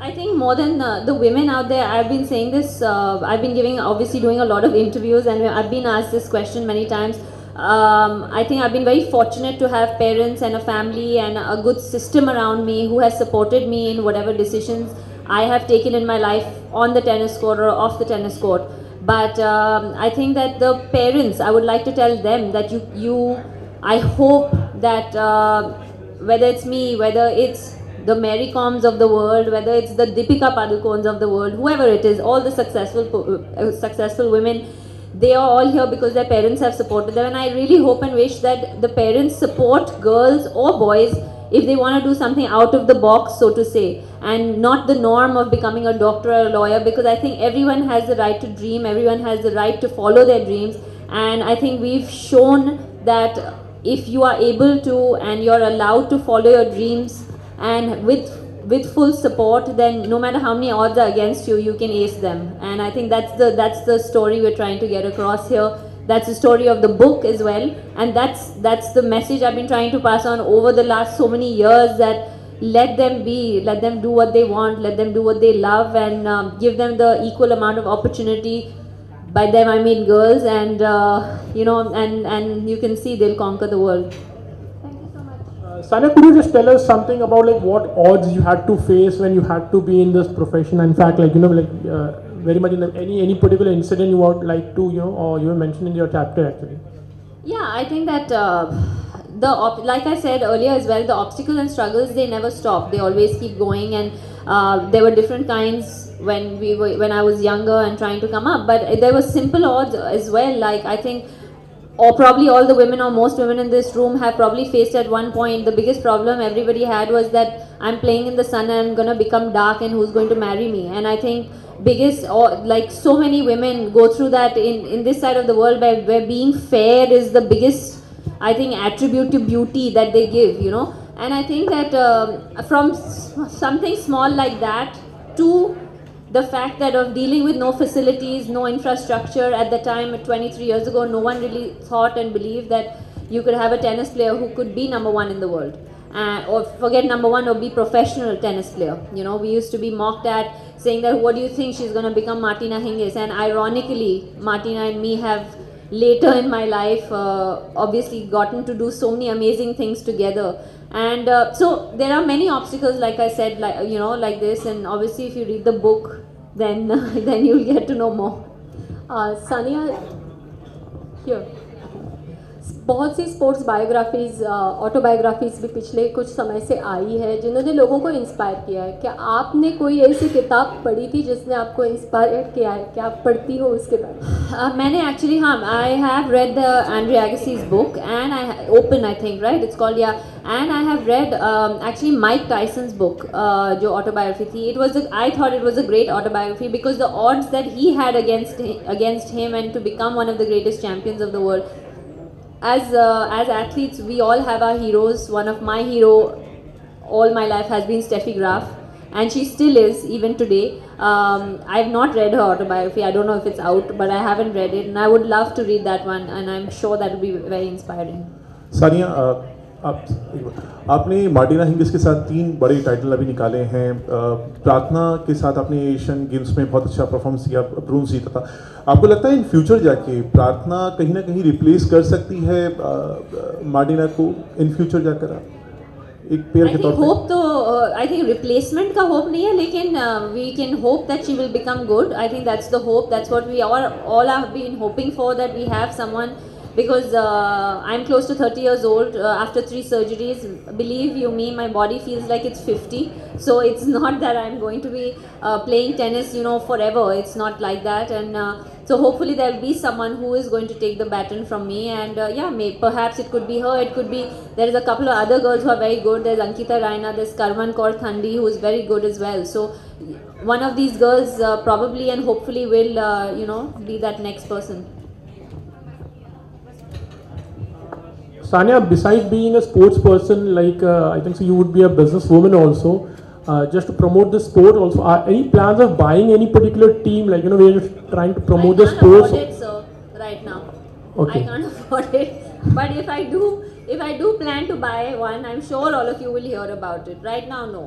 I think more than the women out there, I've been saying this, I've been obviously doing a lot of interviews, and I've been asked this question many times. I think I've been very fortunate to have parents and a family and a good system around me who has supported me in whatever decisions I have taken in my life on the tennis court or off the tennis court. But I think that the parents, I would like to tell them that I hope that whether it's me, whether it's the Mary Coms of the world, whether it's the Deepika Padukones of the world, whoever it is, all the successful women, they are all here because their parents have supported them. And I really hope and wish that the parents support girls or boys if they want to do something out of the box, so to say, and not the norm of becoming a doctor or a lawyer, because I think everyone has the right to dream, everyone has the right to follow their dreams. And I think we've shown that if you are able to and you're allowed to follow your dreams, and with full support, then no matter how many odds are against you, you can ace them. And I think that's the story we're trying to get across here. That's the story of the book as well, and that's the message I've been trying to pass on over the last so many years, that let them do what they want, let them do what they love, and give them the equal amount of opportunity. By them I mean girls, and and you can see they'll conquer the world. Sania, could you just tell us something about like what odds you had to face when you had to be in this profession? In fact, like very much in any particular incident you would like to or you mentioned in your chapter actually. Yeah, I think that like I said earlier as well, the obstacles and struggles, they never stop. They always keep going, and there were different kinds when I was younger and trying to come up. But there were simple odds as well. Like I think, or probably all the women or most women in this room have probably faced at one point, the biggest problem everybody had was that I'm playing in the sun and I'm going to become dark, and who's going to marry me? And I think like so many women go through that in this side of the world, where being fair is the biggest, I think, attribute to beauty that they give, And I think that from something small like that to the fact that of dealing with no facilities, no infrastructure at the time, 23 years ago, no one really thought and believed that you could have a tennis player who could be #1 in the world, or forget #1, or be professional tennis player. We used to be mocked at, saying that, what do you think, she's going to become Martina Hingis? And ironically, Martina and me have later in my life obviously gotten to do so many amazing things together. And so there are many obstacles, like I said, like this, and obviously if you read the book, then then you'll get to know more. Sania, here. बहुत सी sports biographies, autobiographies भी पिछले कुछ समय से आई है जिन्होंने लोगों को इंस्पायर किया है. क्या आपने कोई ऐसी किताब पढ़ी थी जिसने आपको इंस्पायर किया है? क्या आप पढ़ती हो उसके बारे में? मैंने actually I have read the Andre Agassi's book, and Open, I think, right? It's called, yeah. And I have read actually Mike Tyson's book, जो autobiography थी. I thought it was a great autobiography because the odds that he had against him and to become one of the greatest champions of the world. As athletes, we all have our heroes. One of my hero all my life has been Steffi Graf, and she still is even today. I've not read her autobiography. I don't know if it's out, but I haven't read it, and I would love to read that one, and I'm sure that would be very inspiring. Sania, आपने Martina Hingis के साथ 3 बड़े title अभी निकाले हैं. प्रार्थना के साथ आपने एशियन गेम्स में बहुत अच्छा परफॉर्मेंस किया, ब्रोंज जीता था. आपको लगता है इन फ्यूचर जाके प्रार्थना कहीं ना कहीं रिप्लेस कर सकती है मार्टिना को इन फ्यूचर जाकर एक पेयर के तौर पे? आई थिंक रिप्लेसमेंट का होप नहीं है, लेकिन we can hope that she will become good. I think that's the hope, that's what we all have been hoping for, that we have someone. Because I'm close to 30 years old after 3 surgeries. Believe you me, my body feels like it's 50. So it's not that I'm going to be playing tennis, forever. It's not like that. And so hopefully there'll be someone who is going to take the baton from me. And perhaps it could be her. It could be, there is a couple of other girls who are very good. There's Ankita Raina, there's Karman Kaur Thandi, who is very good as well. So one of these girls probably and hopefully will, be that next person. Sania, besides being a sports person, like I think so you would be a businesswoman also. Just to promote the sport also, are any plans of buying any particular team? Like we're just trying to promote the sports. I can't afford it, sir, right now. Okay. I can't afford it. But if I do plan to buy one, I'm sure all of you will hear about it. Right now, no.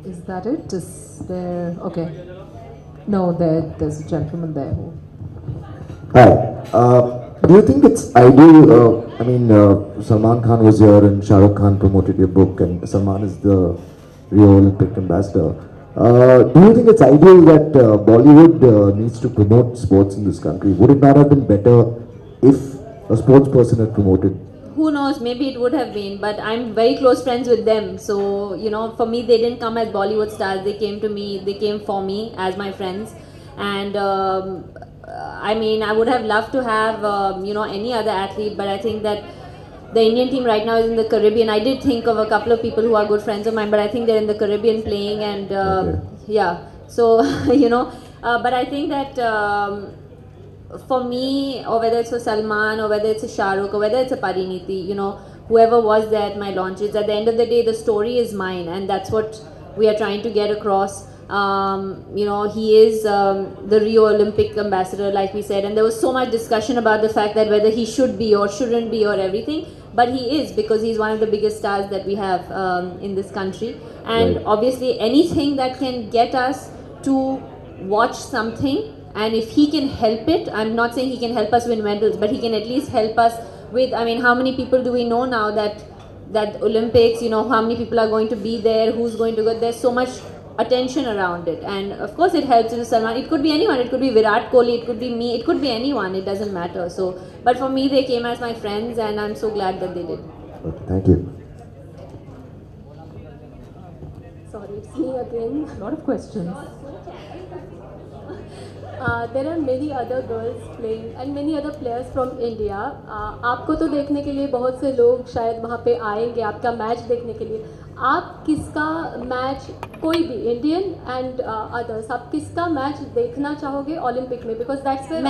Is that it? Is there? Okay. No, there's a gentleman there who. Hi. Do you think it's ideal? Salman Khan was here and Shah Rukh Khan promoted your book, and Salman is the Rio Olympic ambassador. Do you think it's ideal that Bollywood needs to promote sports in this country? Would it not have been better if a sports person had promoted? Who knows, maybe it would have been, but I'm very close friends with them. So, you know, for me, they didn't come as Bollywood stars. They came to me, they came for me as my friends. And I mean, I would have loved to have, you know, any other athlete, but I think that the Indian team right now is in the Caribbean. I did think of a couple of people who are good friends of mine, but I think they're in the Caribbean playing, and yeah. So, you know, but I think that for me, or whether it's for Salman, or whether it's a Shah Rukh, or whether it's a Pariniti, you know, whoever was there at my launches, at the end of the day, the story is mine, and that's what we are trying to get across. You know, he is the Rio Olympic ambassador, like we said, and there was so much discussion about the fact that whether he should be or shouldn't be or everything, but he is, because he's one of the biggest stars that we have in this country. And obviously anything that can get us to watch something, and if he can help it, I'm not saying he can help us win medals, but he can at least help us with, I mean, how many people do we know now that Olympics, you know, how many people are going to be there, who's going to go, there's so much attention around it, and of course it helps in Salman. It could be anyone, it could be Virat Kohli, it could be me, it could be anyone, it doesn't matter. So, but for me, they came as my friends, and I'm so glad that they did. Okay, thank you. Sorry, it's me again. A lot of questions. There are many other girls playing and many other players from India. आपको तो देखने के लिए बहुत से लोग शायद वहाँ पे आएंगे आपका मैच देखने के लिए. आप किसका मैच, कोई भी इंडियन एंड अदर्स, आप किसका मैच देखना चाहोगे ओलंपिक में? बिकॉज दैट्स वेयर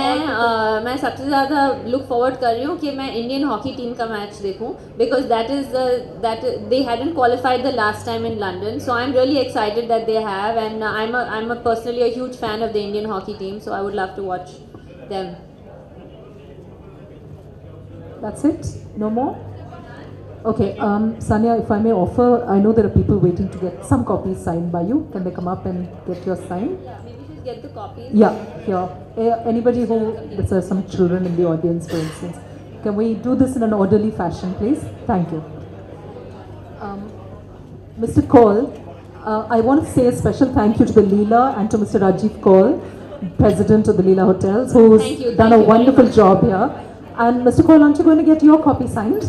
मैं सबसे ज़्यादा लुक फॉरवर्ड कर रही हूँ कि मैं इंडियन हॉकी टीम का मैच देखूँ, because that they hadn't qualified the last time in London, so I am really excited that they have, and I am personally a huge fan of the Indian hockey team, so I would love to watch them. That's it? No more? Okay, Sania, if I may offer, I know there are people waiting to get some copies signed by you. Can they come up and get your sign? Yeah, maybe just get the copies. Yeah, here. Anybody who, there's some children in the audience, for instance. Can we do this in an orderly fashion, please? Thank you. Mr. Kaul, I want to say a special thank you to the Leela and to Mr. Rajiv Kaul, President of the Leela Hotels, who's done a wonderful job here. And Mr. Kaul, aren't you going to get your copy signed?